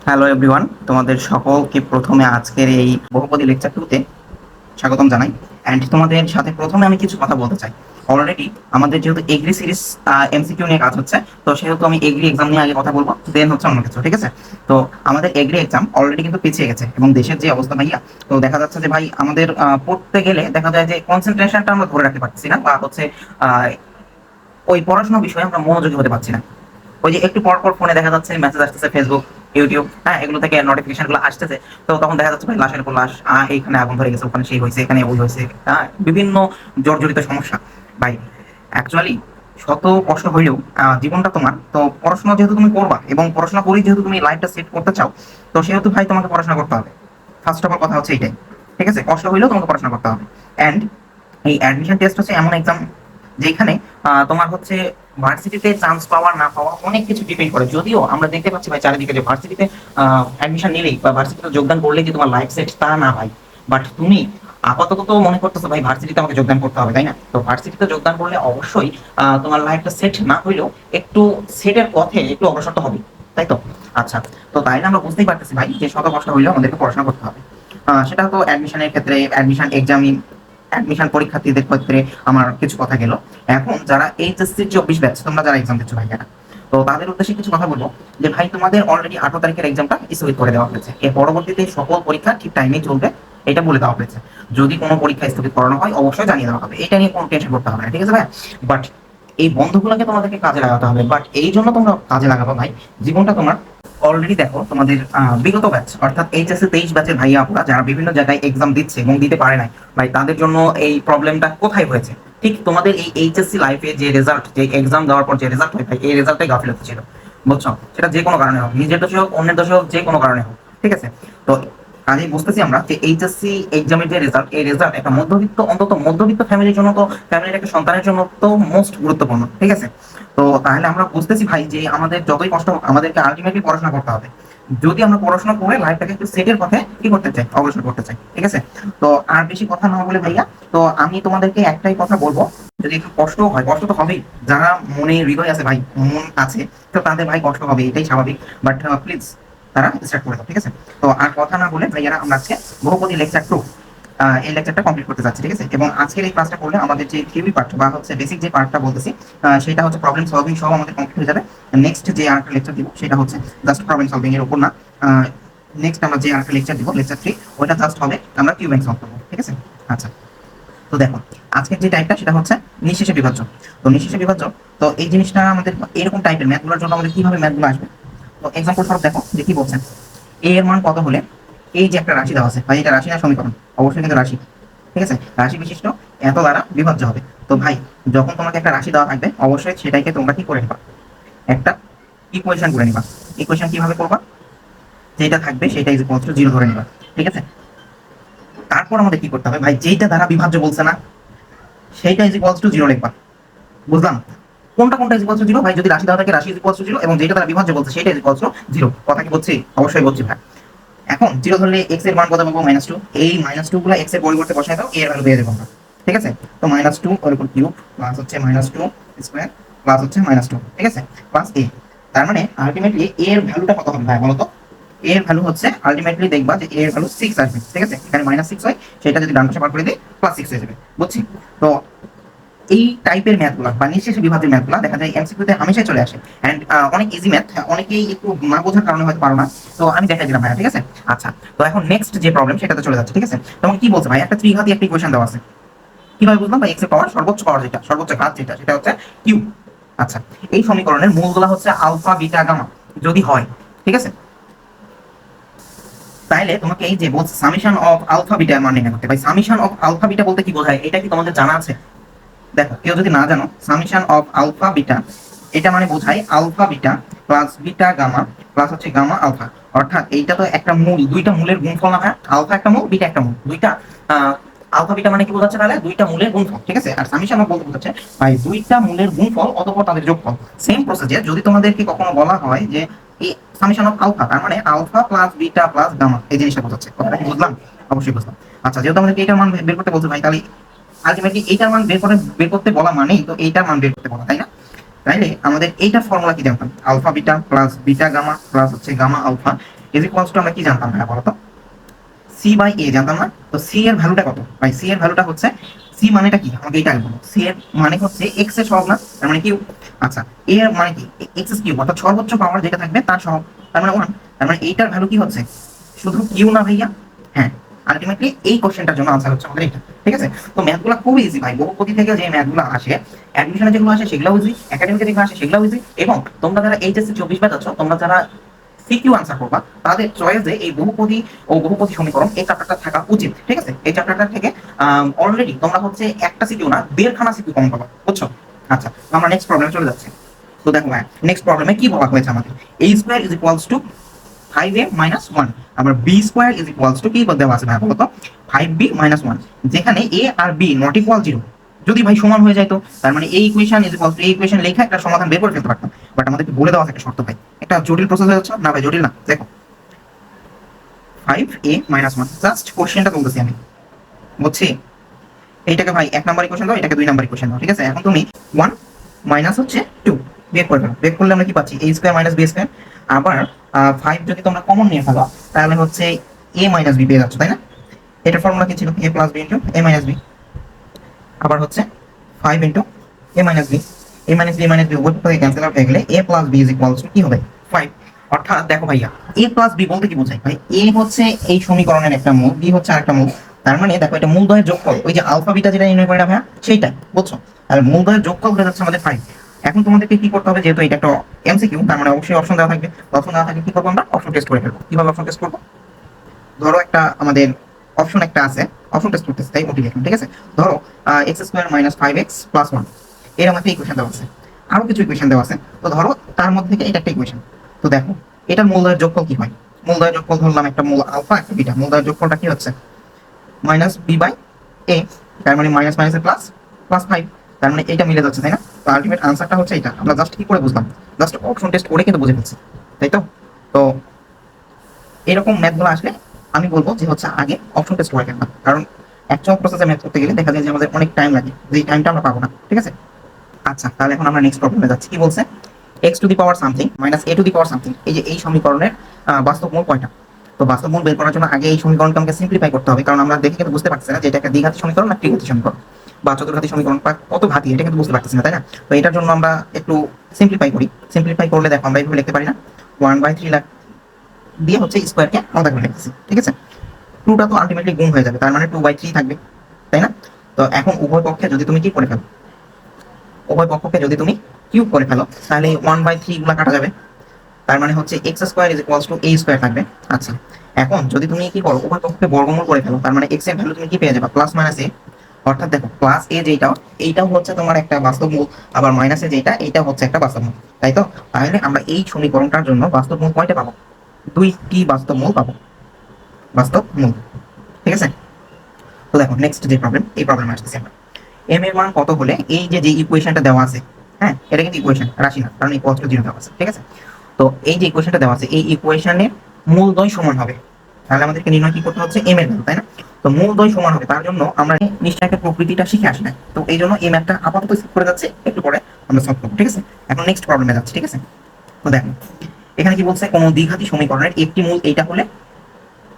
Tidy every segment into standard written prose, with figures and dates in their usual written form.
Hello everyone, তোমাদের সকলকে প্রথমে আজকের এই বহুপদী লেকচার টুতে স্বাগতম জানাই। অ্যান্ড তোমাদের সাথে প্রথমে আমি কিছু কথা বলতে চাই। অলরেডি আমাদের যেহেতু এগ্রি সিরিজ এমসিকিউ নিয়ে কাজ হচ্ছে, তো সেহেতু আমি এগ্রি এক্সাম নিয়ে আগে কথা বলবো, দেন হচ্ছে অন্য কিছু, ঠিক আছে? তো আমাদের এগ্রি এক্সাম অলরেডি কিন্তু পিছিয়ে গেছে এবং দেশের যে অবস্থা ভাইয়া, তো দেখা যাচ্ছে যে ভাই আমাদের পড়তে গেলে দেখা যায় যে কনসেন্ট্রেশনটা আমরা ধরে রাখতে পারছি না, বা হচ্ছে আহ, ওই পড়াশোনার বিষয়ে আমরা মনোযোগী হতে পারছি না। ওই যে একটু পর পর ফোনে দেখা যাচ্ছে মেসেজ আসতেছে, ফেসবুক, ইউটিউব, হ্যাঁ, এগুলো থেকে নোটিফিকেশন গুলো আসতেছে। তো তখন দেখা যাচ্ছে ভাই লাশের পর লাশ, এইখানে আগুন ধরে গেছে, ওখানে সেই হয়েছে, এখানে ওই হয়েছে, হ্যাঁ, বিভিন্ন জর্জরিত সমস্যা। ভাই অ্যাকচুয়ালি শত কষ্ট হইলেও জীবনটা তোমার, তো পড়াশোনা যেহেতু তুমি করবা এবং পড়াশোনা করেই যেহেতু তুমি লাইফটা সেট করতে চাও, তো সেহেতু ভাই তোমাকে পড়াশোনা করতে হবে। ফার্স্ট অফ অল কথা হচ্ছে এইটাই, ঠিক আছে? কষ্ট হইলেও তোমাকে পড়াশোনা করতে হবে। অ্যান্ড এই অ্যাডমিশন টেস্ট হচ্ছে এমন এক্সাম যেখানে তোমার হচ্ছে ভার্সিটিতে চান্স পাওয়া না পাওয়া অনেক কিছু ডিপেন্ড করে। যদিও আমরা দেখতে পাচ্ছি ভাই চারিদিকে যে ভার্সিটিতে অ্যাডমিশন নিলেই বা ভার্সিটিতে যোগদান করলেই যে তোমার লাইফ সেট, তা না ভাই। বাট তুমি আপাতত তো মনে করতেছো ভাই ভার্সিটিতে আমাকে যোগদান করতে হবে, তাই না? তো ভার্সিটিতে যোগদান করলে অবশ্যই তোমার লাইফটা সেট না হইলেও একটু সেটের পথে একটু অগ্রসর তো হবে, তাই তো? আচ্ছা, তো তাইলে আমরা বুঝতেই পারতেছি ভাই যে শত কষ্ট হইলেও আমাদেরকে পড়াশোনা করতে হবে। সেটা তো অ্যাডমিশনের ক্ষেত্রে, অ্যাডমিশন এক্সামিন, অ্যাডমিশন পরীক্ষার্থীদের ক্ষেত্রে আমার কিছু কথা গেল। এখন যারা এইচএসসি 24 ব্যাচ, তোমরা যারা এক্সাম দিচ্ছ ভাই, তো তাদের উদ্দেশ্যে কিছু কথা বলবো। যে ভাই তোমাদের অলরেডি 18 তারিখের এক্সামটা স্থগিত করে দেওয়া হয়েছে। এর পরবর্তীতে সকল পরীক্ষা ঠিক টাইমে চলবে, এটা বলে দেওয়া হয়েছে। যদি কোনো পরীক্ষা স্থগিত করানো হয় অবশ্যই জানিয়ে দেওয়া হবে, এটা নিয়ে কোনো টেনশন করতে হবে না, ঠিক আছে ভাই? বাট এই বন্ধগুলোকে তোমাদেরকে কাজে লাগাতে হবে। বাট এই জন্য তোমরা কাজে লাগাবো ভাই, জীবনটা তোমার অলরেডি দেখো তোমাদের বিগত ব্যাচ অর্থাৎ এইচএসসি 23 ব্যাচের ভাইয়া আপুরা যারা বিভিন্ন জায়গায় এক্সাম দিচ্ছে এবং দিতে পারে নাই, ভাই তাদের জন্য এই প্রবলেমটা কোথায় হয়েছে? ঠিক তোমাদের এই এইচএসসি লাইফে যে রেজাল্ট, যে এক্সাম দেওয়ার পর যে রেজাল্ট হয় ভাই, এই রেজাল্টটাই গাফিলতি ছিল, বুঝছো? সেটা যে কোনো কারণে হোক, নিজের দোষে হোক, অন্যের দোষে হোক, যে কোনো কারণে হোক, ঠিক আছে? তো কাজেই বুঝতেছি আমরা যে এইচএসসি এক্সামের যে রেজাল্ট, এই রেজাল্ট একটা মধ্যবিত্ত, অন্তত মধ্যবিত্ত ফ্যামিলির জন্য, তো ফ্যামিলির একটা সন্তানের জন্য তো মোস্ট গুরুত্বপূর্ণ, ঠিক আছে? তো তাহলে আমরা বুঝতেছি ভাই যে আমাদের যতই কষ্ট হোক আমাদেরকে আলটিমেটলি পড়াশোনা করতে হবে, যদি আমরা পড়াশোনা করে লাইফটাকে একটু সেটের পথে কি করতে চাই, অগ্রসর করতে চাই, ঠিক আছে? তো আর বেশি কথা না বলে ভাইয়া, তো আমি তোমাদেরকে একটাই কথা বলবো, যদি একটু কষ্ট হয়, কষ্ট তো হবেই, যারা মনে হৃদয় আছে ভাই, মন আছে, তো তাদের ভাই কষ্ট হবে, এটাই স্বাভাবিক। বাট প্লিজ তারা স্টার্ট করে দাও, ঠিক আছে? তো আর কথা না বলে ভাইয়ারা আমরা আজকে বহুপদী লেকচার 2 এই লেকচারটা কমপ্লিট করতে যাচ্ছি, ঠিক আছে? এবং আজকের এই ক্লাসটা করলে আমাদের যে থিওরি পার্ট বা হচ্ছে বেসিক যে পার্টটা বলতেছি, সেটা হচ্ছে প্রবলেম সলভিং সহ আমাদের কমপ্লিট হয়ে যাবে। নেক্সট যে আরেকটা লেকচার দিব সেটা হচ্ছে জাস্ট প্রবলেম সলভিং এর উপর না। নেক্সট আমরা যে আরেকটা লেকচার দিব, লেকচার 3, ওটা জাস্ট হবে আমরা কিউব ব্যাংক সলভ করবো, ঠিক আছে? আচ্ছা, তো দেখো আজকের যে টাইপটা সেটা হচ্ছে নিঃশেষে বিভাজ্য। তো নিঃশেষে বিভাজ্য, তো এই জিনিসটা আমাদের এরকম টাইপের ম্যাথগুলোর জন্য আমাদের কিভাবে ম্যাথগুলো আসবে। তো এক্সাম্পল স্বরূপ দেখো যে কি বলছেন, এ এর মান কত হলে, এই যে একটা রাশি দেওয়া আছে ভাই, এটা রাশি না সমীকরণ? অবশ্যই কিন্তু রাশি, ঠিক আছে? রাশি বিশিষ্ট এত দ্বারা বিভাজ্য হবে। তো ভাই যখন তোমাকে একটা রাশি দেওয়া থাকবে অবশ্যই সেটাকে তোমরা কি করে নিবা, একটা ইকুয়েশন করে নিবা। ইকুয়েশন কিভাবে করবা, যেটা থাকবে সেটা ইজ ইকুয়াল টু 0 ধরে নিবা, ঠিক আছে? তারপর আমাদের কি করতে হবে ভাই, যেটা দ্বারা বিভাজ্য বলছে না সেইটা ইজ ইকুয়াল টু 0 লিখবা। বুঝলাম? কোনটা কোনটা ইজ ইকুয়াল টু 0 ভাই? যদি রাশি দেওয়া থাকে রাশি ইজ ইকুয়াল টু 0 এবং যেটা দ্বারা বিভাজ্য বলছে সেটা ইজ ইকুয়াল টু 0। কথা কি বলছি? অবশ্যই বলছি ভাই। এখন 0 ধরলে x এর মান কত পাবো? -2। এই -2 গুলা x এর পরিবর্তে বসায় দাও, a এর ভ্যালু পেয়ে যাবো আমরা, ঠিক আছে? তো -2 ওর উপর কিউব প্লাস হচ্ছে -2 স্কয়ার প্লাস হচ্ছে -2, ঠিক আছে? Plus a। তার মানে আলটিমেটলি a এর ভ্যালুটা কত হবে ভাই বলো তো? a এর ভ্যালু হচ্ছে আলটিমেটলি দেখবা যে a এর ভ্যালু 6 আসবে, ঠিক আছে? এখানে -6 হয়, সেটা যদি ডান পাশে বার করে দিই +6 হয়ে যাবে, বুঝছি? তো এই টাইপের ম্যাথগুলা বা নিঃশেষে বিভাজ্যের ম্যাথগুলা দেখা যায় এমসিকিউতে হামেশাই চলে আসে। এন্ড অনেক ইজি ম্যাথ, অনেকেই একটু না বোঝার কারণে হয়তো পারো না। তো আমি দেখাই দিলাম ভাইয়া, ঠিক আছে? আচ্ছা, তো এখন নেক্সট যে প্রবলেম সেটাতে চলে যাচ্ছে, ঠিক আছে? তোমাকে কি বলছে ভাই, একটা ত্রিঘাতী একটা ইকুয়েশন দেওয়া আছে। কিভাবে বুঝলাম ভাই? এক্স এর পাওয়ার সর্বোচ্চ পাওয়ার যেটা, সর্বোচ্চ ঘাত যেটা, সেটা হচ্ছে কিউ। আচ্ছা, এই সমীকরণের মূলগুলা হচ্ছে আলফা বিটা গামা যদি হয়, ঠিক আছে? তাইলে তোমাকে এই যে বলছে সামেশন অফ আলফা বিটা মান নির্ণয় করতে। ভাই সামেশন অফ আলফা বিটা বলতে কি বোঝায়, এটা কি তোমাদের জানা আছে? দেখো কেউ যদি না জানো, সামেশন অফ আলফা বিটা এটা মানে বোঝায় alpha beta plus beta gamma plus হচ্ছে গামা আলফা। অর্থাৎ এইটা তো একটা মূল, দুইটা মূলের গুণফল না হয়? আলফা একটা মূল, বিটা একটা মূল, দুইটা আলফা বিটা মানে কি বোঝাচ্ছে তাহলে? দুইটা মূলের গুণফল, ঠিক আছে? আর সামেশন অফ বলতে বোঝাচ্ছে ভাই দুইটা মূলের গুণফল অতঃপর তাদের যোগফল। সেম প্রসেসে যদি তোমাদেরকে কখনো বলা হয় যে এই সামেশন অফ আলফা, তার মানে alpha plus beta plus gamma, এই জিনিসটা বোঝাচ্ছে। কথাটা কি বুঝলাম? অবশ্যই বুঝলাম। আচ্ছা, যেহেতু আমাদেরকে এটার মান বের করতে বলছে ভাই, তাহলে আলটিমেটলি এইটার মান বের করতে বলা মানেই তো এইটার মান বের করতে বলা, তাই না? তাইলে আমাদের এইটার ফর্মুলা কি জানতাম? Alpha beta plus beta gamma plus হচ্ছে gamma alpha is equals to আমরা কি জানতাম ভাইয়া বলতো, সি বাই এ জানতাম না? তো সি এর ভ্যালুটা কত ভাই? সি এর ভ্যালুটা হচ্ছে, সি মানেটা কি আমাকে এটা আগে বলো। সি এর মানে হচ্ছে এক্স এর সহগ না, তার মানে কিউ। আচ্ছা, এ এর মানে কি? এক্স এর কিউ, অর্থাৎ সর্বোচ্চ পাওয়ার যেটা থাকবে তার সহগ, তার মানে 1। তার মানে এইটার ভ্যালু কি হচ্ছে? শুধু কিউ না ভাইয়া? হ্যাঁ, আলটিমেটলি এই কোশ্চেনটার জন্য আনসার হচ্ছে আমাদের এটা। ঠিক আছে, তো ম্যাথগুলো খুবই ইজি ভাই। বহুপদী থেকে যে ম্যাথগুলো আসে, অ্যাডমিশনে যেগুলো আসে সেগুলো ইজি, একাডেমিকে যেগুলো আসে সেগুলো ইজি। এবং তোমরা যারা এইচএসসি 24 ব্যাচ আছো, তোমরা যারা সিকিউ আনসার করবা, তাদের চয়েসে এই বহুপদী ও বহুপদী সমীকরণ এই চ্যাপ্টারটা থাকা উচিত। ঠিক আছে, এই চ্যাপ্টারটা থেকে অলরেডি তোমরা হচ্ছে একটা সিকিউ না, 1.5খানা সিকিউ কমন পাবা, বুঝছো? আচ্ছা, তো আমরা নেক্সট প্রবলেমে চলে যাচ্ছি। তো দেখো ভাই, নেক্সট প্রবলেমে কি বলা হয়েছে আমাদের, a square is equals two 5a minus 1। আবার b square is equals two কি দেওয়া আছে ভাই বলতো, 5b মাইনাস 1। যেখানে a আর b নট ইকুয়াল 0, যদি ভাই সমান হয়ে যায় তো তার মানে এই ইকুয়েশন ইজ ইকুয়ালস টু এই ইকুয়েশন লেখা একটা সমাধান বের করে ফেলতে পারতাম। বাট আমাদেরকে বলে দেওয়া আছে একটা শর্ত ভাই, একটা জটিল প্রসেস হয়ে যাচ্ছে না ভাই? জটিল না, দেখো 5a মাইনাস 1, জাস্ট কোশ্চেনটা বলতেছি আমি, বুঝছি? এইটাকে ভাই 1 নাম্বার ইকুয়েশন দাও, এটাকে 2 নাম্বার ইকুয়েশন দাও। ঠিক আছে, এখন তুমি 1 মাইনাস হচ্ছে 2 বের করে ফেলো। বের করলে আমরা কি পাচ্ছি? a square minus b square. আবার 5 যদি তোমরা কমন নিয়ে ফেলো তাহলে হচ্ছে a মাইনাস b পেয়ে যাচ্ছ, তাই না? এটার ফর্মুলা কি ছিল? a plus b into a minus b। আবার হচ্ছে 5 into a minus b, a minus b minus b উভয় পক্ষ থেকে ক্যান্সেল আউট হয়ে গেলে a plus b is equals two কি হবে? 5। অর্থাৎ দেখো ভাইয়া, a প্লাস b বলতে কি বোঝায় ভাই? a হচ্ছে এই সমীকরণের একটা মূল, b হচ্ছে আরেকটা মূল। তার মানে দেখো এটা মূলদ্বয়ের যোগফল, ওই যে আলফা বিটা যেটা নির্ণয় করে না ভাইয়া, সেইটাই, বুঝছো? আর মূলদ্বয়ের যোগফল হয়ে যাচ্ছে আমাদের 5। এখন তোমাদেরকে কি করতে হবে, যেহেতু এটা একটা এমসিকিউ, তার মানে অবশ্যই অপশন দেওয়া থাকবে। অপশন দেওয়া থাকলে কি করবো আমরা? অপশন টেস্ট করে ফেলবো। কিভাবে অপশন টেস্ট করবো? ধরো একটা আমাদের অপশন একটা আছে, অপশন টেস্ট করতেছে তাই ওটি লিখলাম। ঠিক আছে, ধরো x square minus 5x plus 1, এরকম একটা ইকুয়েশন দেওয়া আছে, আরো কিছু ইকুয়েশন দেওয়া আছে। তো ধরো তার মধ্যে থেকে এটা একটা ইকুয়েশন। তো দেখো এটার মূলদয়ের যোগফল কি হয়? মূলদয়ের যোগফল ধরলাম একটা মূল আলফা একটা বিটা, মূলদয়ের যোগফলটা কি হচ্ছে? মাইনাস বি বাই এ, তার মানে মাইনাস মাইনাসের প্লাস, প্লাস 5। তার মানে এটা মিলে যাচ্ছে, তাই না? তো আলটিমেট আনসারটা হচ্ছে এটা। আমরা জাস্ট কি করে বুঝলাম? জাস্ট অপশন টেস্ট করে কিন্তু বুঝে ফেলছি, তাই তো? তো এরকম ম্যাথগুলো আসলে আমি বলবো যে হচ্ছে আগে অপশন টেস্ট করে ফেলবা, কারণ অ্যাকচুয়াল প্রসেসে ম্যাথ করতে গেলে দেখা যায় যে আমাদের অনেক টাইম লাগে, যে টাইমটা আমরা পাবো না। ঠিক আছে, আচ্ছা তাহলে এখন আমরা নেক্সট প্রবলেমে যাচ্ছি। কি বলছে? X to the power something minus A to the power something, এই যে এই সমীকরণের বাস্তব মূল কয়টা? তো বাস্তব মূল বের করার জন্য আগে এই সমীকরণকে আমাকে সিম্পলিফাই করতে হবে, কারণ আমরা দেখে কিন্তু বুঝতে পারছি না যে এটা একটা দ্বিঘাতী সমীকরণ না ত্রিঘাতী সমীকরণ বা চতুর্ঘাতী সমীকরণ বা কত ঘাতী, এটা কিন্তু বুঝতে পারতেছি না, তাই না? তো এটার জন্য আমরা একটু সিম্পলিফাই করি। সিম্পলিফাই করলে দেখো আমরা এইভাবে লিখতে পারি না, 1/3 দিয়ে হচ্ছে স্কোয়ারকে আলাদা করে লিখতেছি। ঠিক আছে, টুটা তো আলটিমেটলি গুণ হয়ে যাবে, তার মানে 2/3 থাকবে, তাই না? তো এখন উভয় পক্ষে যদি তুমি কি করে ফেলো, উভয় পক্ষকে যদি তুমি কিউব করে ফেলো তাহলে 1/3 গুলা কাটা যাবে। তার মানে হচ্ছে x square is equals two A square থাকবে। আচ্ছা, এখন যদি তুমি কি করো, উভয় পক্ষকে বর্গমূল করে ফেলো, তার মানে এক্স এর ভ্যালু তুমি কি পেয়ে যাবে? প্লাস মাইনাস এ। অর্থাৎ দেখো প্লাস এ যেটা, এইটাও হচ্ছে তোমার একটা বাস্তব মূল, আবার মাইনাস এ যেটা, এইটা হচ্ছে একটা বাস্তব মূল, তাই তো? তাহলে আমরা এই সমীকরণটার জন্য বাস্তব মূল কয়টা পাবো? 2টি বাস্তব মূল পাবো, বাস্তব মূল। ঠিক আছে, তো দেখো নেক্সট যে প্রবলেম, এই প্রবলেমে আসতেছি আমরা। এম এর মান কত হলে এই যে যে ইকুয়েশনটা দেওয়া আছে, হ্যাঁ এটা কিন্তু ইকুয়েশন, রাশি না, কারণ ইকুয়ালস টু 0 দেওয়া আছে। ঠিক আছে, তো এই যে ইকুয়েশনটা দেওয়া আছে, এই ইকুয়েশনের মূলদ্বয় সমান হবে। তাহলে আমাদেরকে নির্ণয় কি করতে হচ্ছে? এম এর ভ্যালু, তাই না? তো মূলদ্বয় সমান হবে, তার জন্য আমরা নিশ্চয়কে প্রকৃতিটা শিখে আসি না, তো এই জন্য এই ম্যাথটা আপাতত স্কিপ করে যাচ্ছে, একটু পরে আমরা সলভ করবো। ঠিক আছে, এখন নেক্সট প্রবলেমে যাচ্ছি। ঠিক আছে, তো দেখো এখানে কি বলছে? কোনো দ্বিঘাতী সমীকরণের একটি মূল এইটা হলে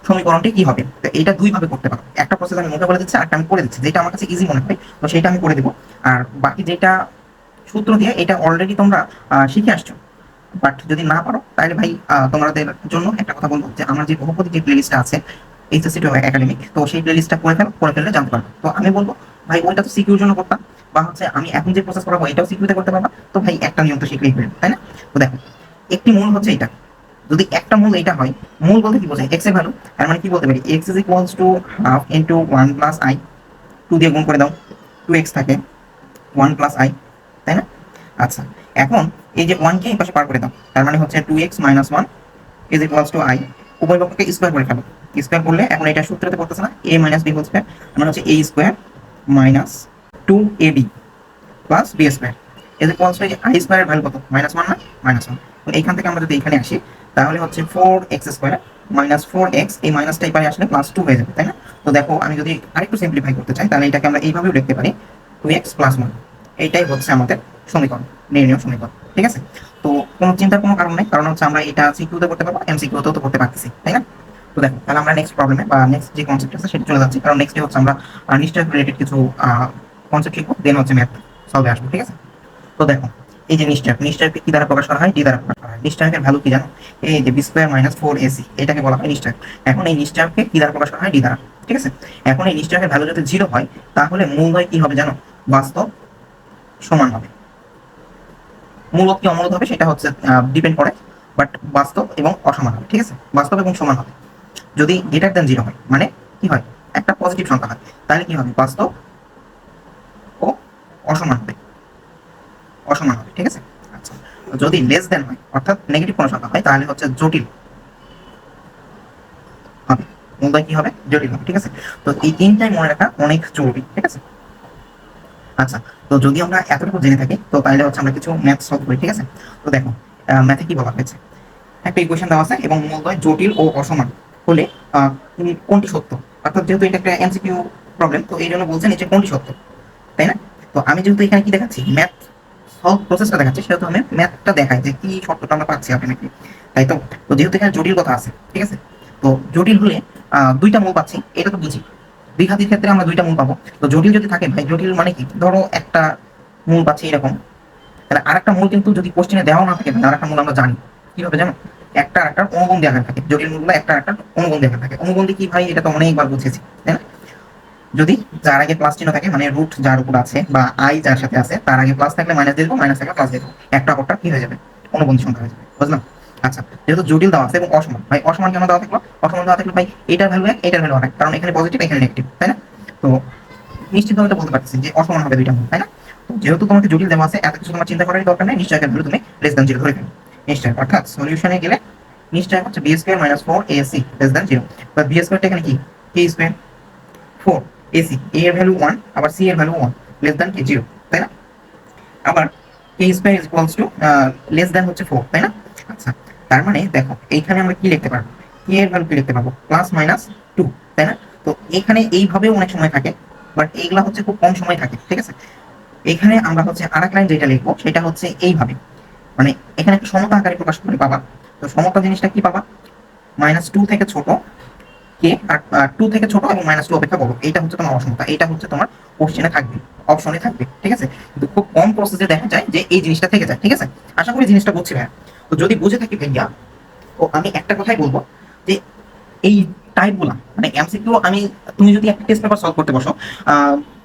সমীকরণটি কি হবে? তো এইটা দুই ভাবে করতে পারো। একটা প্রসেস আমি মুখে বলে দিচ্ছি, আরেকটা আমি করে দিচ্ছি, যেটা আমার কাছে ইজি মনে হয় তো সেটা আমি করে দেবো। আর বাকি যেটা সূত্র দিয়ে, এটা অলরেডি তোমরা শিখে আসছো। বাট যদি না পারো তাহলে ভাই তোমাদের জন্য একটা কথা বলবো, যে আমার যে বহুপদী যে প্লেলিস্টটা আছে এইচএসসি একাডেমিক, তো সেই প্লেলিস্টটা করে ফেললে জানতে পারবো। তো আমি বলবো ভাই ওইটা তো সিকিউর জন্য করতাম, বা হচ্ছে আমি এখন যে প্রসেস করাবো এটাও সিকিউরিতে করতে পারবা। তো ভাই একটা নিয়ম তো শিখলেই হয়ে, তাই না? তো দেখো একটি মূল হচ্ছে এটা, যদি একটা মূল এইটা হয়, মূল বলতে কি বোঝায়? এক্স এর ভ্যালু। তার মানে কি বলতে পারি? X is equals to half into 1 plus I, 2 দিয়ে গুণ করে দাও, 2x থাকে 1 প্লাস আই, তাই না? আচ্ছা, এখন এই যে 1 কে এই পাশে পার করে দাও, তার মানে হচ্ছে 2x minus 1 is equals to I. উভয় পক্ষকে স্কোয়ার করে ফেলো, স্কোয়ার করলে এখন এটা সূত্রতে পড়তেছে না, a minus B whole square, মানে হচ্ছে a square minus 2ab plus B square is equals to I স্কোয়ারের ভ্যালু কত? -1 না? -1। তো এইখান থেকে আমরা যদি এখানে আসি তাহলে হচ্ছে 4x স্কোয়ার মাইনাস 4x, এই মাইনাসটাই পারে আসলে +2 হয়ে যাবে, তাই না? তো দেখো আমি যদি আরেকটু সিম্পলিফাই করতে চাই তাহলে এটাকে আমরা এইভাবেও লিখতে পারি 2x প্লাস 1। এইটাই হচ্ছে আমাদের সমীকরণ, নির্ণয় সমীকরণ। ঠিক আছে, তো কোনো চিন্তার কোনো কারণ নেই, কারণ হচ্ছে আমরা এটা সিকিউতে করতে পারবো, এমসিকিউতেও তো করতে পারতেছি, তাই না? তো দেখো তাহলে আমরা নেক্সট প্রবলেমে বা নেক্সট যে কনসেপ্ট আছে সেটা চলে যাচ্ছি, কারণ নেক্সট হচ্ছে আমরা নিশ্চয় রিলেটেড কিছু কনসেপ্ট শিখবো, দেন হচ্ছে ম্যাথ সলভে আসবো। ঠিক আছে, তো দেখো এই যে নিশ্চয়কে কি দ্বারা প্রকাশ করা হয়? ডি দ্বারা প্রকাশ করা হয়। নিশ্চয়কের ভ্যালু কি জানো? এই যে বি স্কোয়ার মাইনাস 4ac, এটাকে বলা হয় নিশ্চয়। এখন এই নিশ্চয়কে কি দ্বারা প্রকাশ করা হয়? ডি দ্বারা। ঠিক আছে, এখন এই নিশ্চয়কের ভ্যালু যদি 0 হয় তাহলে মূলদ্বয় কি হবে জানো? বাস্তব সমান হবে। মূলত কি অমূলত হবে সেটা হচ্ছে ডিপেন্ড করে, বাট বাস্তব এবং অসমান হবে। ঠিক আছে, বাস্তব এবং সমান হবে। যদি গ্রেটার দেন 0 হয় মানে কি হয়? একটা পজিটিভ সংখ্যা হয়, তাহলে কি হবে? বাস্তব ও অসমান হবে, অসমান হবে। ঠিক আছে, আচ্ছা যদি লেস দেন হয় অর্থাৎ নেগেটিভ কোনো সংখ্যা হয় তাহলে হচ্ছে জটিল হবে, মূলদয় কি হবে? জটিল হবে। ঠিক আছে, তো এই তিনটাই মনে রাখা অনেক জরুরি। ঠিক আছে, আচ্ছা তো যদি আমরা এতটুকু জেনে থাকি তো তাহলে হচ্ছে আমরা কিছু ম্যাথ সলভ করি। ঠিক আছে, তো দেখো ম্যাথে কি বলা হয়েছে, একটা ইকুয়েশন দেওয়া আছে এবং মূলদয় জটিল ও অসমান হলে কোনটি সত্য, অর্থাৎ যেহেতু এটা একটা এমসিকিউ প্রবলেম তো এই জন্য বলছে নিচে কোনটি সত্য, তাই না? তো আমি যেহেতু এখানে কি দেখাচ্ছি, ম্যাথ সলভ প্রসেসটা দেখাচ্ছি, সেহেতু আমি ম্যাথটা দেখাই যে কি শর্তটা আমরা পাচ্ছি আপনি নাকি, তাই তো? তো যেহেতু এখানে জটিল কথা আছে, ঠিক আছে, তো জটিল হলে দুইটা মূল পাচ্ছি, এটা তো বুঝি। দ্বিঘাতির ক্ষেত্রে আমরা দুইটা মূল পাবো। তো জটিল যদি থাকে ভাই, জটিল মানে কি, ধরো একটা মূল পাচ্ছি এরকম, তাহলে আরেকটা মূল কিন্তু যদি কোশ্চেনে দেওয়া না থাকে, আরেকটা মূল আমরা জানি কিভাবে জানো? একটা একটা অনুবন্ধী আকার থাকে, জটিল মূলগুলো একটা একটা অনুবন্ধী আকার থাকে। অনুবন্ধী কি ভাই, এটা তো অনেকবার বুঝেছি, তাই না? যদি যার আগে প্লাস চিহ্ন থাকে মানে রুট যার উপর আছে বা আই যার সাথে আছে তার আগে প্লাস থাকলে মাইনাস দিয়ে দেবো, মাইনাস থাকলে প্লাস দিয়ে দেবো, একটা অপরটা কি হয়ে যাবে? অনুবন্ধী সংখ্যা হয়ে যাবে। বুঝলাম? আচ্ছা যেহেতু জটিল দেওয়া আছে এবং অসমান, ভাই অসমান কেন দেওয়া থাকলো? অসমান দেওয়া থাকলে ভাই এটার ভ্যালু এক, এটার ভ্যালু এক, কারণ এখানে পজিটিভ এখানে নেগেটিভ, তাই না? তো নিশ্চিতভাবে এটা বলতে পারতেছি যে অসমান হবে দুইটা মূল, তাই না? তো যেহেতু তোমাকে জটিল দেওয়া আছে, এত কিছু তোমার চিন্তা করার দরকার নেই, নিশ্চয়কের ভ্যালু তুমি লেস দ্যান 0 ধরে ফেলো। নিশ্চয় অর্থাৎ সলিউশনে গেলে নিশ্চয় হচ্ছে B square minus 4ac less than 0, বা বি স্কোয়ারটা এখানে কি? কে স্কোয়ার 4ac, a এর ভ্যালু 1 আবার c এর ভ্যালু 1 লেস দ্যান কি 0, তাই না? আবার কে square is equals to less than হচ্ছে 4, তাই না? আচ্ছা তার মানে দেখো এইখানে আমরা কি লিখতে পারবো? কে এর ভ্যালু কি লিখতে পারবো? প্লাস মাইনাস 2, তাই না? তো এখানে এইভাবেও অনেক সময় থাকে, বাট এইগুলা হচ্ছে খুব কম সময় থাকে। ঠিক আছে, এখানে আমরা হচ্ছে আরেক লাইন যেটা লিখবো সেটা হচ্ছে এইভাবে, মানে এখানে একটা সমতা আকারে প্রকাশ করে পাবা। তো সমতা জিনিসটা কি পাবা? -2 থেকে ছোট কে আর 2 থেকে ছোট এবং -2 অপেক্ষা বড়, এইটা হচ্ছে তোমার অসমতা, এইটা হচ্ছে তোমার কোশ্চেনে থাকবে, অপশনে থাকবে। ঠিক আছে, কিন্তু খুব কম প্রসেসে দেখা যায় যে এই জিনিসটা থেকে যায়। ঠিক আছে, আশা করি জিনিসটা বুঝছি ভাইয়া। তো যদি বুঝে থাকি ভাইয়া, তো আমি একটা কথাই বলবো যে এই টাইপগুলা মানে এমসিকিউ, আমি তুমি যদি একটা টেস্ট পেপার সলভ করতে বসো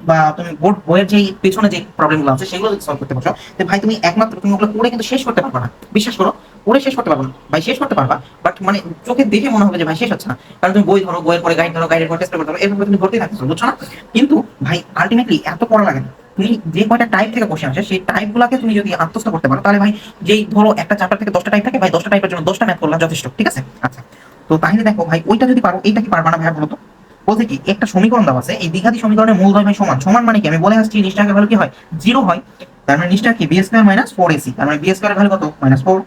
বা তুমি বোর্ড বইয়ের যে পেছনে যে প্রবলেমগুলো আছে সেগুলো যদি সলভ করতে বসো, তো ভাই তুমি একমাত্র তুমি ওগুলো পড়ে কিন্তু শেষ করতে পারবে না। বিশ্বাস করো, পড়ে শেষ করতে পারবে না ভাই, শেষ করতে পারবা বাট মানে চোখে দেখে মনে হবে যে ভাই শেষ হচ্ছে না, কারণ তুমি বই ধরো, বইয়ের পরে গাইড ধরো, গাইডের পরে টেস্ট পেপার ধরো, এরকম তুমি ধরতেই থাকছো, বুঝছো না? কিন্তু ভাই আলটিমেটলি এত পড়া লাগে না। তুমি যে কয়টা টাইপ থেকে কোশ্চেন আসে সেই টাইপগুলোকে তুমি যদি আত্মস্থ করতে পারো তাহলে ভাই, যেই ধরো একটা চ্যাপ্টার থেকে 10টা টাইপ থাকে ভাই, 10টা টাইপের জন্য 10টা ম্যাথ করলাম যথেষ্ট। ঠিক আছে, আচ্ছা তো তাহলে দেখো ভাই, ওইটা যদি পারো এইটা কি পারবা না ভাইয়া বলো তো? বলতে কি একটা সমীকরণ দেওয়া আছে, এই দ্বিঘাতী সমীকরণের মূলদ্বয় ভাই সমান। সমান মানে কি? আমি বলে আসছি নিশ্চয়কের ভ্যালু কি হয়? 0 হয়। তার মানে নিশ্চয় কি? বি স্কয়ার মাইনাস 4ac, তার মানে বি স্কয়ারের ভ্যালু কত? -4,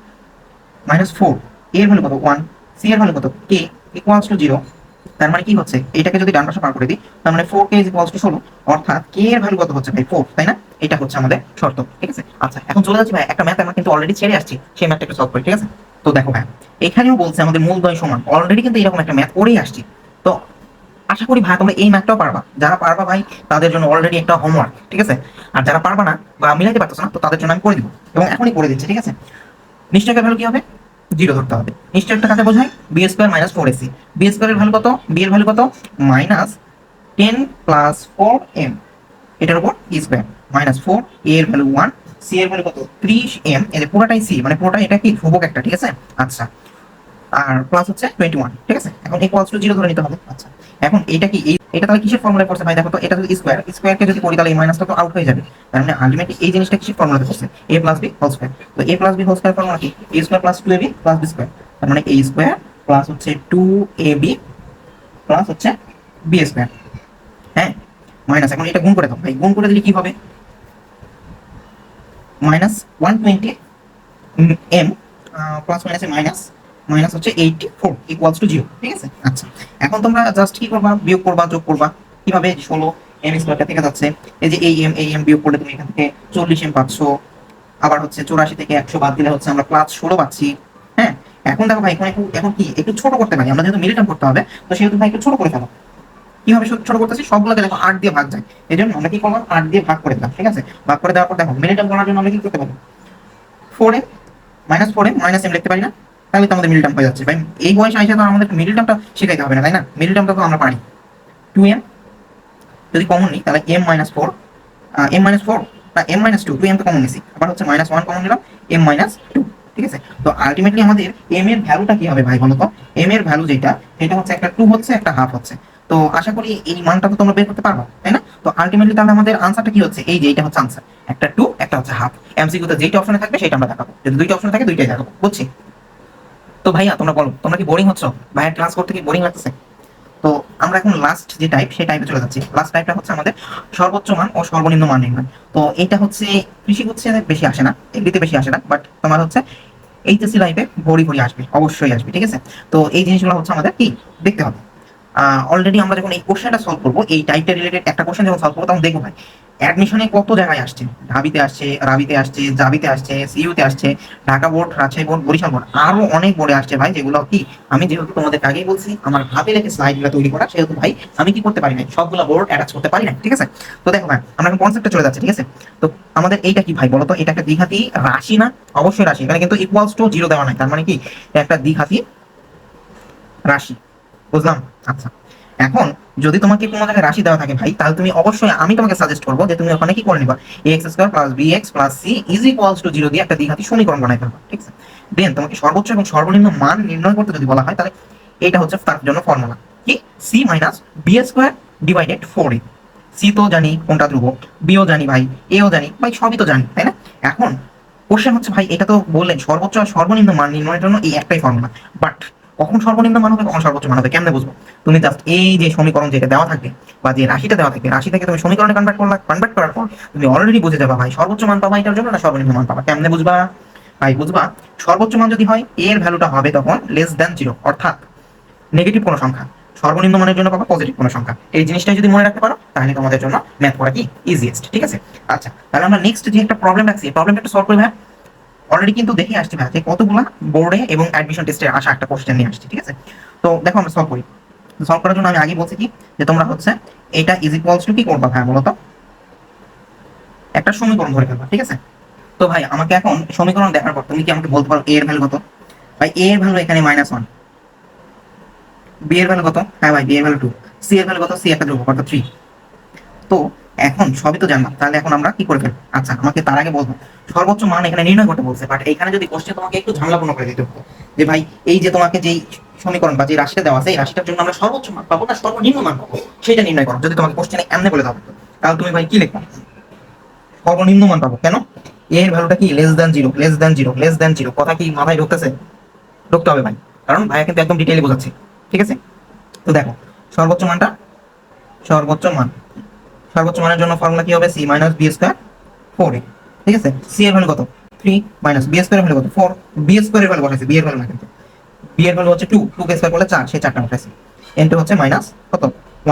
-4, a এর ভ্যালু কত? 1, c এর ভ্যালু কত? k equals to 0। তার মানে কি হচ্ছে, এটাকে যদি ডান পাশে পার করে দিই তার মানে 4k ইজ ইকুয়ালস টু 16, অর্থাৎ k এর ভ্যালু কত হচ্ছে ভাই? 4, তাই না? এটা হচ্ছে আমাদের শর্ত। ঠিক আছে, আচ্ছা এখন চলে যাচ্ছি ভাই একটা ম্যাথ আমরা কিন্তু অলরেডি ছেড়ে আসছি, সেই ম্যাথটা একটু সলভ করি। ঠিক আছে, তো দেখো ভাই এখানেও বলছে আমাদের মূলদ্বয় সমান, অলরেডি কিন্তু এরকম একটা ম্যাথ করেই আসছি। তো আশা করি ভাই তোমরা এই ম্যাথটাও পারবা। যারা পারবা ভাই তাদের জন্য অলরেডি একটা হোমওয়ার্ক। ঠিক আছে, আর যারা পারবা না বা মিলাইতে পারতেছ না তো তাদের জন্য আমি করে দিব এবং এখনই করে দিচ্ছি। ঠিক আছে, নিশ্চয়কের ভ্যালু কি হবে? 0 ধরতে হবে। নিশ্চয়কটা কাকে বোঝায়? B square minus 4ac। B স্কয়ারের ভ্যালু কত? বি এর ভ্যালু কত? -10 প্লাস 4m, এটার উপর ই স্কয়ার মাইনাস 4, a এর ভ্যালু 1, c এর ভ্যালু কত? 30m, এর পুরোটাই c মানে পুরোটা এটা কি ধ্রুবক একটা। ঠিক আছে, আচ্ছা আর প্লাস হচ্ছে 21। ঠিক আছে, এখন ইকুয়ালস টু 0 ধরে নিতে হবে। আচ্ছা এখন এটা কি, এটা তাহলে কিসের ফর্মুলায় পড়ছে ভাই? দেখো তো, এটা যদি স্কয়ারকে যদি করি তাহলে এই মাইনাসটা তো আউট হয়ে যাবে। তার মানে আলটিমেটলি এই জিনিসটা কিসের ফর্মুলাতে পড়ছে? a plus B whole square. তো a plus B whole square formula কি? a square plus 2ab plus b square. তার মানে a স্কয়ার প্লাস হচ্ছে 2ab প্লাস হচ্ছে b স্কয়ার। হ্যাঁ, মাইনাস, এখন এটা গুণ করে দাও ভাই, গুণ করে দিলে কি হবে? -120 m প্লাস মাইনাসে মাইনাস, মাইনাস হচ্ছে 84 ইকুয়ালস টু 0। ঠিক আছে, আচ্ছা এখন তোমরা জাস্ট কি করবা? বিয়োগ করবা, যোগ করবা। কিভাবে? 16 m স্কয়ারটা থেকে যাচ্ছে, এই যে এই m বিয়োগ করলে তুমি এখান থেকে 40m পাচ্ছ, আবার হচ্ছে 84 থেকে 100 বাদ দিলে হচ্ছে আমরা +16 পাচ্ছি। হ্যাঁ, এখন দেখো ভাই, এখন কি একটু ছোট করতে পারি আমরা, যেহেতু মিডল টার্ম করতে হবে, তো সেহেতু ভাই একটু ছোট করে ফেলো। কিভাবে ছোট করতেছি, সবগুলোকে দেখো 8 দিয়ে ভাগ যায়, এই জন্য আমরা কি করলাম, 8 দিয়ে ভাগ করে দিলাম। ঠিক আছে, ভাগ করে দেওয়ার পর দেখো মিডল টার্ম করার জন্য আমরা কি করতে পারি, 4m -4m -m লিখতে পারি না? তাহলে তো আমাদের মিডল টার্ম হয়ে যাচ্ছে ভাই। এই বয়সে আইসা তো আমাদের মিডল টার্মটা শেখাইতে হবে না, তাই না? মিডল টার্মটা তো আমরা পারি। 2m যদি কমন নিই তাহলে m-4, m-4 বা m-2, 2m তো কমন নিছি, আবার হচ্ছে -1 কমন নিলাম, m-2। ঠিক আছে, তো আলটিমেটলি আমাদের m এর ভ্যালুটা কি হবে ভাই বলো তো? m এর ভ্যালু যেটা, সেটা হচ্ছে একটা 2 হচ্ছে, একটা হাফ হচ্ছে। তো আশা করি এই মানটা তো তোমরা বের করতে পারবা, তাই না? তো আলটিমেটলি তাহলে আমাদের আনসারটা কি হচ্ছে, এই যে এটা হচ্ছে আনসার, একটা 2 একটা হচ্ছে হাফ। এমসিকিউতে যেটা অপশনে থাকবে সেটা আমরা দেখাবো, যদি দুইটা অপশন থাকে দুইটাই দেখাবো, বুঝছি? তো ভাইয়া তোমরা বলো, তোমরা কি বোরিং হচ্ছ? ভাইয়া ক্লাস করতে কি বোরিং লাগতেছে? তো আমরা এখন লাস্ট যে টাইপ, সেই টাইপে চলে যাচ্ছি। লাস্ট টাইপটা হচ্ছে আমাদের সর্বোচ্চ মান ও সর্বনিম্ন মান নির্ণয়। তো এটা হচ্ছে কৃষি হচ্ছে বেশি আসে না, এগুলিতে বেশি আসে না, বাট তোমার হচ্ছে এইচএসসি লাইফে ভরি ভরি আসবে, অবশ্যই আসবে। ঠিক আছে, তো এই জিনিসগুলো হচ্ছে আমাদের কি দেখতে হবে। অলরেডি আমরা যখন এই কোশ্চেনটা সলভ করবো, এই টাইপটা রিলেটেড একটা কোশ্চেন যখন সলভ করবো, তখন দেখবো ভাই অ্যাডমিশনে কত জায়গায় আসছে, ঢাবিতে আসছে, রাবিতে আসছে, জাবিতে আসছে, সিইউতে আসছে, Dhaka board, Rajshahi board, Barishal board, আরো অনেক বোর্ডে আসছে ভাই, যেগুলো কি আমি যেহেতু তোমাদের আগেই বলছি আমার হাতে রেখে স্লাইডগুলো তৈরি করা, সেহেতু ভাই আমি কি করতে পারি না, সবগুলো বোর্ড অ্যাটাচ করতে পারি না। ঠিক আছে, তো দেখো ভাই আমরা এখন কনসেপ্টে চলে যাচ্ছি। ঠিক আছে, তো আমাদের এইটা কি ভাই বলতো, এটা একটা দ্বিঘাতি রাশি না? অবশ্যই রাশি, এখানে কিন্তু ইকুয়ালস টু 0 দেওয়া নাই, তার মানে কি একটা দ্বিঘাতি রাশি, বুঝলাম? আচ্ছা, এখন যদি তোমাকে কোনো জায়গায় রাশি দেওয়া থাকে ভাই, তাহলে তুমি অবশ্যই, আমি তোমাকে সাজেস্ট করবো যে তুমি ওখানে কি করে নিবা, ax² + bx + c = 0 দিয়ে একটা দ্বিঘাতি সমীকরণ বানাই ফেলবা। ঠিক আছে, দেন তোমাকে সর্বোচ্চ এবং সর্বনিম্ন মান নির্ণয় করতে যদি বলা হয়, তাহলে এটা হচ্ছে তার জন্য ফর্মুলা কি, c - b² / 4a। সি তো জানি কোনটা ধ্রুবক, বিও জানি ভাই, এও জানি ভাই, সবই তো জানি, তাই না? এখন কোশ্চেন হচ্ছে ভাই, এটা তো বললেন সর্বোচ্চ আর সর্বনিম্ন মান নির্ণয়ের জন্য এই একটাই ফর্মুলা, বাট কখন সর্বনিম্ন মান হবে, কখন সর্বোচ্চ মান হবে, কেমনে বুঝবো? তুমি জাস্ট এই যে সমীকরণ যেটা দেওয়া থাকবে বা যে রাশিটা দেওয়া থাকবে, রাশি থেকে তুমি সমীকরণে কনভার্ট করার পর তুমি অলরেডি বুঝে যাবা ভাই সর্বোচ্চ মান পাবা এটার জন্য না সর্বনিম্ন মান পাবা। কেমনে বুঝবা ভাই? বুঝবা, সর্বোচ্চ মান যদি হয়, এর ভ্যালুটা হবে তখন <0, অর্থাৎ নেগেটিভ কোনো সংখ্যা, সর্বনিম্ন মানের জন্য পাবা পজিটিভ কোনো সংখ্যা। এই জিনিসটা যদি মনে রাখতে পারো, তাহলে তোমাদের জন্য ম্যাথ করা কি ইজিয়েস্ট। ঠিক আছে, আচ্ছা তাহলে আমরা নেক্সট যে একটা প্রবলেম রাখছি, প্রবলেমটা একটু সলভ করি ভাই। অলরেডি কিন্তু দেখে আসছি ভাই যে কতগুলা বোর্ডে এবং অ্যাডমিশন টেস্টে আসা একটা কোশ্চেন নিয়ে আসছি। ঠিক আছে, তো দেখো আমরা সলভ করি। সলভ করার জন্য আমি আগে বলছি কি, যে তোমরা হচ্ছে এটা = কি করবা ভাই বলো তো, একটা সমীকরণ ধরে ফেলবা। ঠিক আছে, তো ভাই আমাকে এখন সমীকরণ দেখার পর তুমি কি আমাকে বলতে পারো এ এর ভ্যালু কত? ভাই এ এর ভ্যালু এখানে -1, বি এর ভ্যালু কত? হ্যাঁ ভাই বি এর ভ্যালু 2, সি এর ভ্যালু কত? সি একটা ধ্রুবক অর্থাৎ 3। তো এখন সবই তো জানলাম, তাহলে এখন আমরা কি করে ফেলবো? আচ্ছা আমাকে তার আগে বলবো সর্বোচ্চ মান এখানে নির্ণয় করতে বলছে, বাট এখানে যদি কোশ্চেন তোমাকে একটু ঝামেলাপূর্ণ করে দিতে হতো, যে ভাই এই যে তোমাকে যেই সমীকরণ বা যে রাশিটা দেওয়া আছে, এই রাশিটার জন্য আমরা সর্বোচ্চ মান পাবো না সর্বনিম্ন মান পাবো, সেটা নির্ণয় করো। যদি তোমাকে কোশ্চেনে এমনি বলে দাও, তাহলে তুমি ভাই কি লিখবা? সর্বনিম্ন মান পাবো কেন? এর ভ্যালুটা কি <0, কথা কি মাথায় ঢুকতেছে? ঢুকতে হবে ভাই, কারণ ভাইয়া কিন্তু একদম ডিটেইলে বোঝাচ্ছে। ঠিক আছে, তো দেখো সর্বোচ্চ মানটা, সর্বোচ্চ মান, সর্বোচ্চ মানের জন্য ফর্মুলা কি হবে, c - b² 4a। ঠিক আছে, c এর ভ্যালু কত? 3 - b² এর ভ্যালু কত? 4, b² এর ভ্যালু বসাইছি, b এর ভ্যালু না কিন্তু, b এর ভ্যালু হচ্ছে 2, 2 কে স্কয়ার করলে 4, সেই 4টা বসাইছি। n2 হচ্ছে মাইনাস কত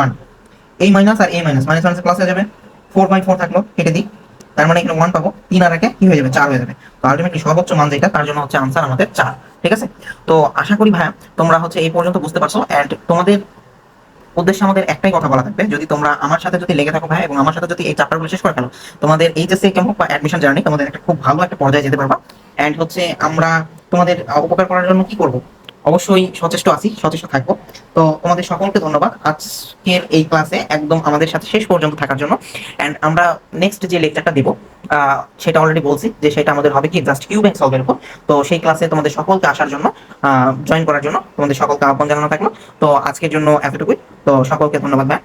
1, এই মাইনাস আর এই মাইনাস, মাইনাস প্লাস হয়ে যাবে, 4/4 থাকলো, কেটে দিই, তার মানে এখানে 1 পাবো, 3 আর 1 কি হয়ে যাবে, 4 হয়ে যাবে। তো আলটিমেটলি সর্বোচ্চ মান যেটা, তার জন্য হচ্ছে আনসার আমাদের 4। ঠিক আছে, তো আশা করি ভাইয়া তোমরা হচ্ছে এই পর্যন্ত বুঝতে পারছো। এন্ড তোমাদের উদ্দেশ্যে আমাদের একটাই কথা বলা থাকবে, যদি তোমরা আমার সাথে যদি লেগে থাকো ভাই এবং আমার সাথে যদি এই চ্যাপ্টারগুলো শেষ করে ফেলো, তোমাদের এইচএসসি কেমন বা অ্যাডমিশন জার্নি তোমাদের একটা খুব ভালো একটা পর্যায়ে যেতে পারবা। এন্ড হচ্ছে আমরা তোমাদের উপকার করার জন্য কি করব, অবশ্যই সচেষ্ট আছি, সচেষ্ট থাকবো। তো তোমাদের সকলকে ধন্যবাদ আজকের এই ক্লাসে একদম আমাদের সাথে শেষ পর্যন্ত থাকার জন্য। এন্ড আমরা নেক্সট যে লেকচারটা দেবো, সেটা অলরেডি বলছি যে সেটা আমাদের হবে কি জাস্ট কিউব এন্ড সলভের উপর। তো সেই ক্লাসে তোমাদের সকলকে আসার জন্য, জয়েন করার জন্য তোমাদের সকলকে আহ্বান জানানো থাকলো। তো আজকের জন্য এতটুকুই। তো সকলকে ধন্যবাদ ভাই।